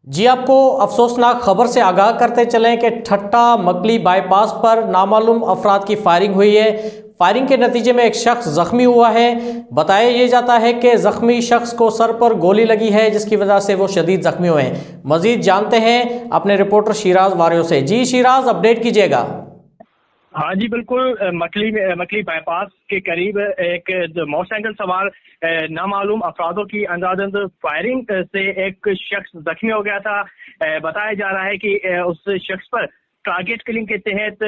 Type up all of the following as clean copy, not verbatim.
जी आपको अफसोसनाक खबर से आगाह करते चलें कि ठट्टा मकली बाईपास पर नामालूम अफराद की फायरिंग हुई है। फायरिंग के नतीजे में एक शख्स जख्मी हुआ है। बताया ये जाता है कि जख्मी शख्स को सर पर गोली लगी है, जिसकी वजह से वो शदीद जख्मी हुए हैं। मजीद जानते हैं अपने रिपोर्टर शिराज वारियों से। जी शिराज, अपडेट कीजिएगा। हाँ जी बिल्कुल। मकली बाईपास के करीब एक मोटरसाइकिल सवार नामालूम अफरादों की अंदाजन फायरिंग से एक शख्स जख्मी हो गया था। बताया जा रहा है कि उस शख्स पर टारगेट किलिंग के तहत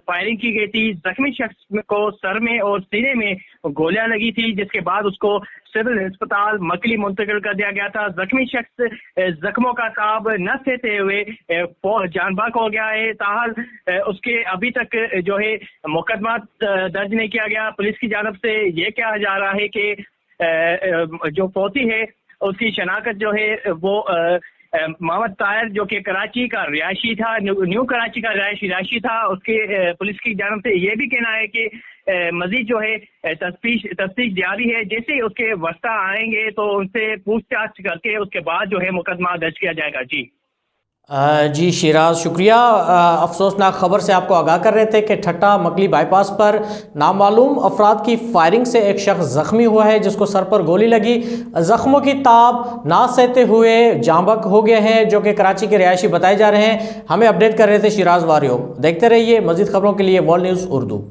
फायरिंग की गई थी। जख्मी शख्स को सर में और सीने में गोलियां लगी थी, जिसके बाद उसको सिविल अस्पताल मकली मुंतकिल कर दिया गया था। जख्मी शख्स जख्मों का ताब न सहते हुए जान बाक हो गया है। ताहल उसके अभी तक जो है मुकदमा दर्ज नहीं किया गया। पुलिस की जानब से ये कहा जा रहा है कि जो फौती है उसकी शनाख्त जो है वो मोहम्मद ताहिर, जो कि कराची का रिहायशी था, न्यू कराची का रिहायशी था। उसके पुलिस की जानब से ये भी कहना है कि मजीद जो है तफ्तीश जारी है। जैसे ही उसके वस्ता आएंगे तो उनसे पूछताछ करके उसके बाद जो है मुकदमा दर्ज किया जाएगा। जी जी शिराज, शुक्रिया। अफसोसनाक खबर से आपको आगाह कर रहे थे कि ठट्टा मकली बाईपास पर नामालूम अफराद की फायरिंग से एक शख्स जख्मी हुआ है, जिसको सर पर गोली लगी। जख्मों की ताब ना सहते हुए जांबक हो गए हैं, जो कि कराची के रिहायशी बताए जा रहे हैं। हमें अपडेट कर रहे थे शिराज वारियो। देखते रहिए मजीद खबरों के लिए वर्ल्ड न्यूज़ उर्दू।